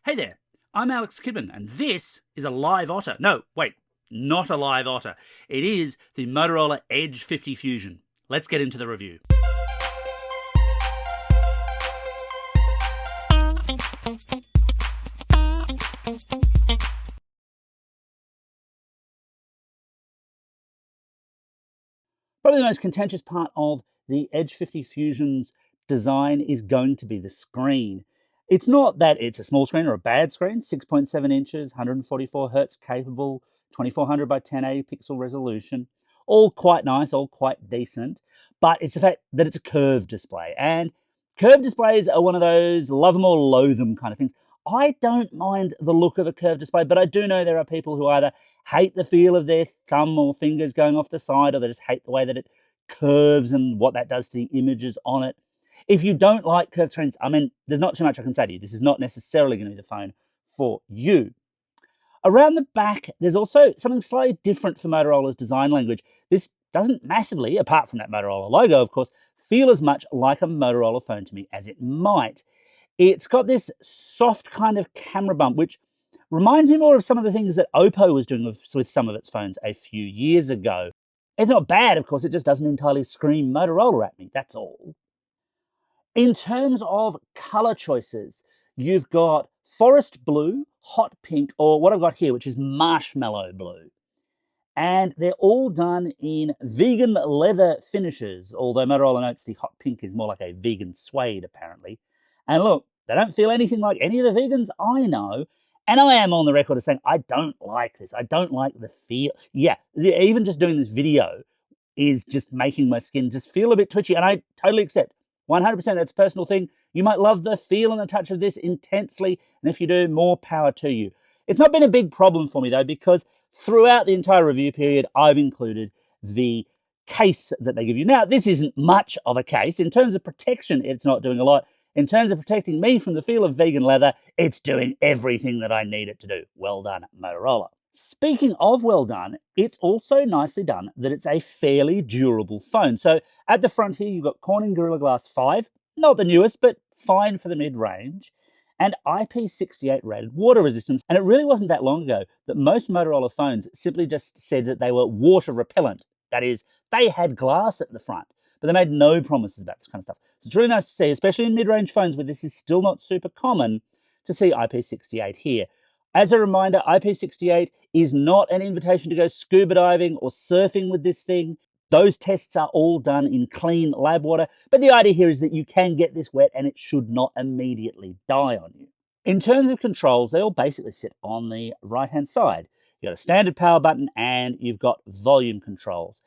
Hey there, I'm Alex Kidman, and this is a live otter. No, wait, not a live otter. It is the Motorola Edge 50 Fusion. Let's get into the review. Probably the most contentious part of the Edge 50 Fusion's design is going to be the screen. It's not that it's a small screen or a bad screen, 6.7 inches, 144 hertz capable, 2400 by 1080 pixel resolution, all quite nice, all quite decent, but it's the fact that it's a curved display. And curved displays are one of those love them or loathe them kind of things. I don't mind the look of a curved display, but I do know there are people who either hate the feel of their thumb or fingers going off the side, or they just hate the way that it curves and what that does to the images on it. If you don't like curved screens, I mean, there's not too much I can say to you. This is not necessarily going to be the phone for you. Around the back, there's also something slightly different for Motorola's design language. This doesn't massively, apart from that Motorola logo, of course, feel as much like a Motorola phone to me as it might. It's got this soft kind of camera bump, which reminds me more of some of the things that Oppo was doing with some of its phones a few years ago. It's not bad, of course, it just doesn't entirely scream Motorola at me, that's all. In terms of color choices, you've got forest blue, hot pink, or what I've got here, which is marshmallow blue. And they're all done in vegan leather finishes, although Motorola notes the hot pink is more like a vegan suede, apparently. And look, they don't feel anything like any of the vegans I know. And I am on the record as saying, I don't like this. I don't like the feel. Yeah, even just doing this video is just making my skin just feel a bit twitchy. And I totally accept 100% that's a personal thing. You might love the feel and the touch of this intensely. And if you do, more power to you. It's not been a big problem for me, though, because throughout the entire review period, I've included the case that they give you. Now, this isn't much of a case. In terms of protection, it's not doing a lot. In terms of protecting me from the feel of vegan leather, it's doing everything that I need it to do. Well done, Motorola. Speaking of well done, it's also nicely done that it's a fairly durable phone. So at the front here, you've got Corning Gorilla Glass 5, not the newest, but fine for the mid-range, and IP68 rated water resistance. And it really wasn't that long ago that most Motorola phones simply just said that they were water repellent. That is, they had glass at the front, but they made no promises about this kind of stuff. So it's really nice to see, especially in mid-range phones where this is still not super common, to see IP68 here. As a reminder, IP68 is not an invitation to go scuba diving or surfing with this thing. Those tests are all done in clean lab water, but the idea here is that you can get this wet and it should not immediately die on you. In terms of controls, they all basically sit on the right-hand side. You've got a standard power button and you've got volume controls.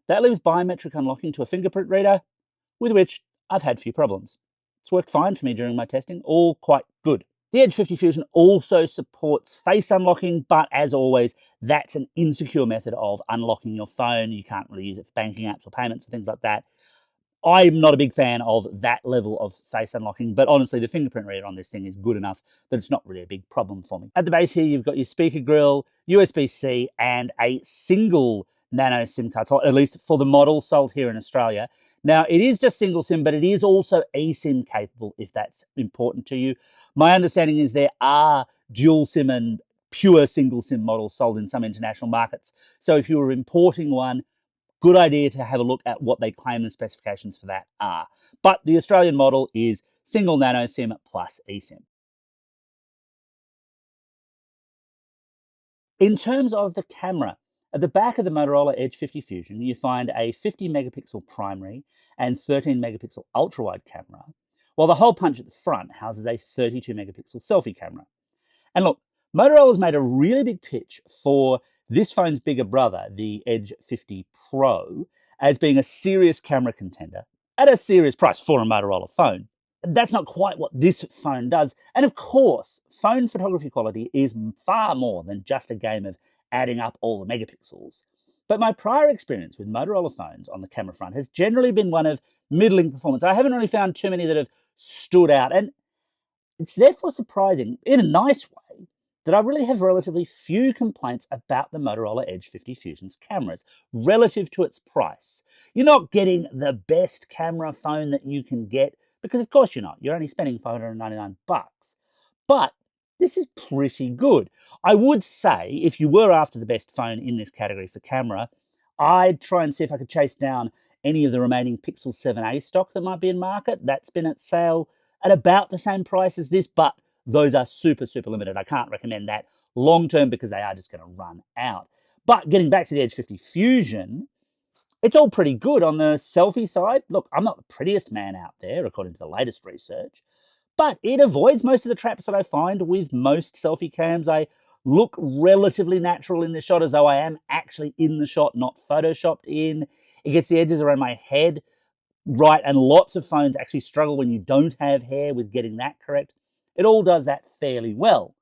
That leaves biometric unlocking to a fingerprint reader, with which I've had few problems. It's worked fine for me during my testing, all quite good. The Edge 50 Fusion also supports face unlocking, but as always, that's an insecure method of unlocking your phone. You can't really use it for banking apps or payments or things like that. I'm not a big fan of that level of face unlocking, but honestly, the fingerprint reader on this thing is good enough that it's not really a big problem for me. At the base here, you've got your speaker grill, USB-C, and a single nano SIM card slot, at least for the model sold here in Australia. Now, it is just single SIM, but it is also eSIM capable if that's important to you. My understanding is there are dual SIM and pure single SIM models sold in some international markets. So if you were importing one, good idea to have a look at what they claim the specifications for that are. But the Australian model is single nano SIM plus eSIM. In terms of the camera, at the back of the Motorola Edge 50 Fusion, you find a 50 megapixel primary and 13 megapixel ultra-wide camera, while the hole punch at the front houses a 32 megapixel selfie camera. And look, Motorola's made a really big pitch for this phone's bigger brother, the Edge 50 Pro, as being a serious camera contender at a serious price for a Motorola phone. That's not quite what this phone does. And of course, phone photography quality is far more than just a game of adding up all the megapixels. But my prior experience with Motorola phones on the camera front has generally been one of middling performance. I haven't really found too many that have stood out. And it's therefore surprising, in a nice way, that I really have relatively few complaints about the Motorola Edge 50 Fusion's cameras relative to its price. You're not getting the best camera phone that you can get, because of course you're not. You're only spending $599. But this is pretty good. I would say if you were after the best phone in this category for camera, I'd try and see if I could chase down any of the remaining Pixel 7a stock that might be in market. That's been at sale at about the same price as this, but those are super, super limited. I can't recommend that long term because they are just going to run out. But getting back to the Edge 50 Fusion, it's all pretty good on the selfie side. Look, I'm not the prettiest man out there, according to the latest research, but it avoids most of the traps that I find with most selfie cams. I look relatively natural in the shot, as though I am actually in the shot, not photoshopped in. It gets the edges around my head right, and lots of phones actually struggle when you don't have hair with getting that correct. It all does that fairly well.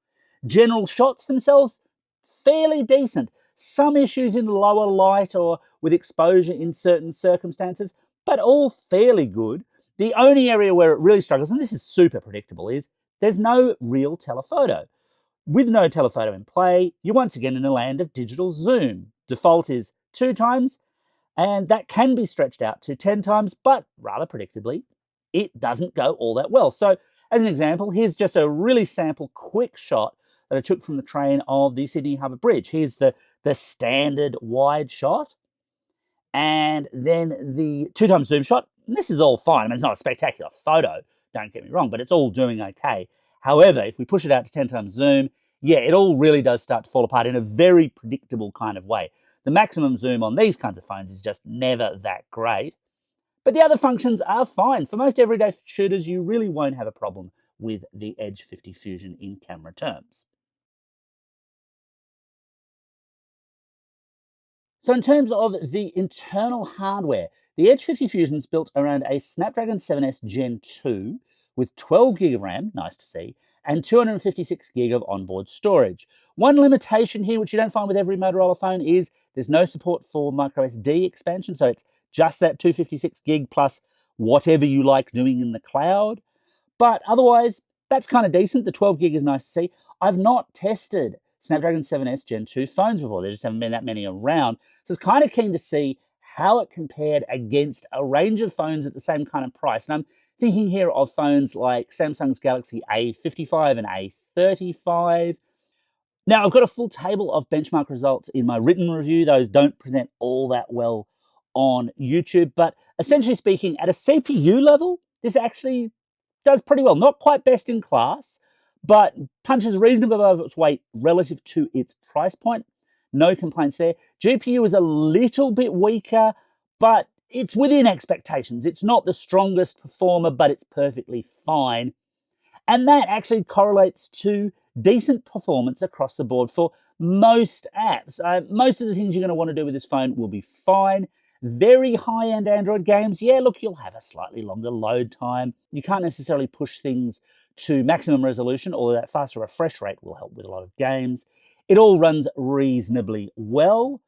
General shots themselves, fairly decent. Some issues in lower light or with exposure in certain circumstances, but all fairly good. The only area where it really struggles, and this is super predictable, is there's no real telephoto. With no telephoto in play, you're once again in a land of digital zoom. Default is 2 times, and that can be stretched out to 10 times, but rather predictably, it doesn't go all that well. So, as an example, here's just a really sample quick shot that I took from the train of the Sydney Harbour Bridge. Here's the standard wide shot, and then the 2 times zoom shot. And this is all fine. I mean, it's not a spectacular photo, don't get me wrong, but it's all doing okay. However, if we push it out to 10 times zoom, yeah, it all really does start to fall apart in a very predictable kind of way. The maximum zoom on these kinds of phones is just never that great. But the other functions are fine. For most everyday shooters, you really won't have a problem with the Edge 50 Fusion in camera terms. So in terms of the internal hardware, the Edge 50 Fusion is built around a Snapdragon 7S Gen 2 with 12 gig of RAM, nice to see, and 256 gig of onboard storage. One limitation here, which you don't find with every Motorola phone, is there's no support for microSD expansion, so it's just that 256 gig plus whatever you like doing in the cloud. But otherwise, that's kind of decent. The 12 gig is nice to see. I've not tested Snapdragon 7S Gen 2 phones before. There just haven't been that many around. So it's kind of keen to see how it compared against a range of phones at the same kind of price. And I'm thinking here of phones like Samsung's Galaxy A55 and A35. Now, I've got a full table of benchmark results in my written review. Those don't present all that well on YouTube, but essentially speaking, at a CPU level, this actually does pretty well. Not quite best in class, but punches reasonably above its weight relative to its price point. No complaints there. GPU is a little bit weaker, but it's within expectations. It's not the strongest performer, but it's perfectly fine. And that actually correlates to decent performance across the board for most apps. Most of the things you're going to want to do with this phone will be fine. Very high-end Android games, yeah, look, you'll have a slightly longer load time. You can't necessarily push things to maximum resolution, although that faster refresh rate will help with a lot of games. It all runs reasonably well.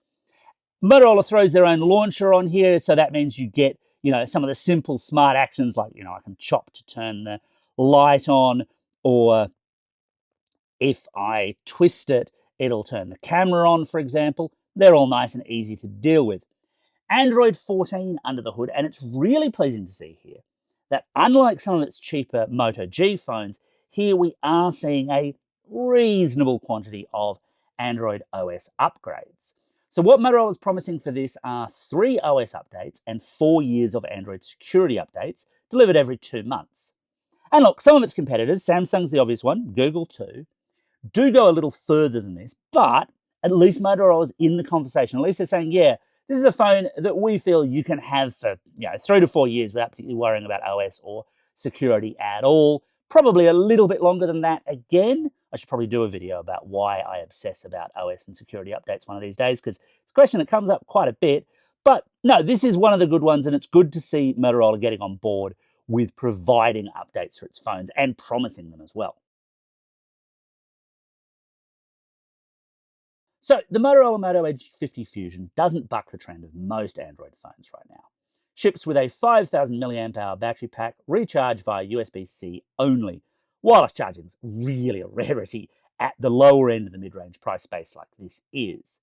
Motorola throws their own launcher on here, so that means you get, some of the simple smart actions like, I can chop to turn the light on, or if I twist it, it'll turn the camera on, for example. They're all nice and easy to deal with. Android 14 under the hood, and it's really pleasing to see here that unlike some of its cheaper Moto G phones, here we are seeing a reasonable quantity of Android OS upgrades. So what Motorola is promising for this are 3 OS updates and 4 years of Android security updates delivered every 2 months. And look, some of its competitors, Samsung's the obvious one, Google too, do go a little further than this, but at least Motorola's in the conversation. At least they're saying, yeah, this is a phone that we feel you can have for 3 to 4 years without particularly worrying about OS or security at all. Probably a little bit longer than that again. I should probably do a video about why I obsess about OS and security updates one of these days, because it's a question that comes up quite a bit. But no, this is one of the good ones, and it's good to see Motorola getting on board with providing updates for its phones and promising them as well. So the Motorola Moto Edge 50 Fusion doesn't buck the trend of most Android phones right now. Ships with a 5,000 mAh battery pack, recharge via USB-C only. Wireless charging's really a rarity at the lower end of the mid-range price space like this is.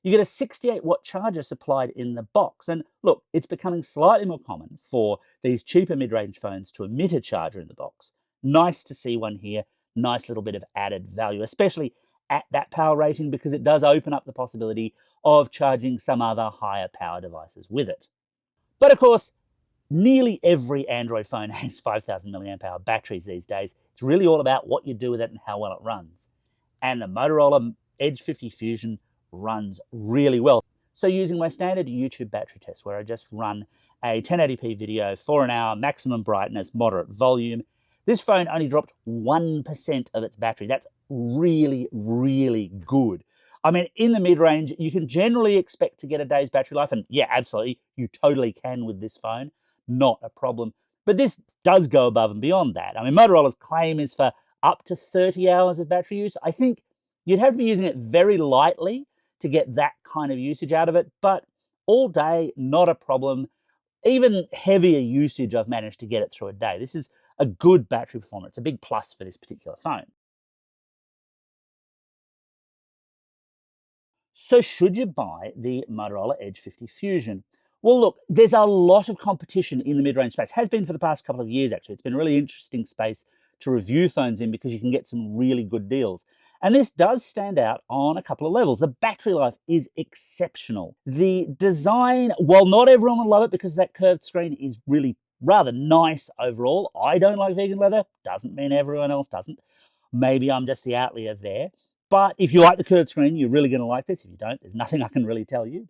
You get a 68-watt charger supplied in the box, and look, it's becoming slightly more common for these cheaper mid-range phones to omit a charger in the box. Nice to see one here, nice little bit of added value, especially at that power rating, because it does open up the possibility of charging some other higher power devices with it. But of course, nearly every Android phone has 5,000 milliamp hour batteries these days. It's really all about what you do with it and how well it runs. And the Motorola Edge 50 Fusion runs really well. So using my standard YouTube battery test, where I just run a 1080p video for an hour, maximum brightness, moderate volume, this phone only dropped 1% of its battery. That's really, really good. I mean, in the mid-range, you can generally expect to get a day's battery life, and yeah, absolutely, you totally can with this phone. Not a problem. But this does go above and beyond that. I mean, Motorola's claim is for up to 30 hours of battery use. I think you'd have to be using it very lightly to get that kind of usage out of it, but all day, not a problem. Even heavier usage, I've managed to get it through a day. This is a good battery performance, a big plus for this particular phone. So should you buy the Motorola Edge 50 Fusion? Well, look, there's a lot of competition in the mid-range space. Has been for the past couple of years, actually. It's been a really interesting space to review phones in because you can get some really good deals. And this does stand out on a couple of levels. The battery life is exceptional. The design, while not everyone will love it because that curved screen is really rather nice overall. I don't like vegan leather. Doesn't mean everyone else doesn't. Maybe I'm just the outlier there. But if you like the curved screen, you're really going to like this. If you don't, there's nothing I can really tell you.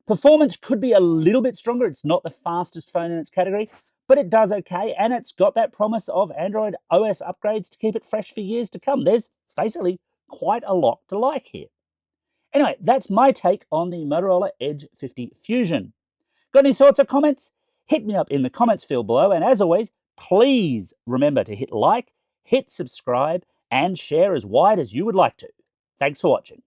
Performance could be a little bit stronger. It's not the fastest phone in its category, but it does okay, and it's got that promise of Android OS upgrades to keep it fresh for years to come. There's basically quite a lot to like here. Anyway, that's my take on the Motorola Edge 50 Fusion. Got any thoughts or comments? Hit me up in the comments field below, and as always, please remember to hit like, hit subscribe, and share as wide as you would like to. Thanks for watching.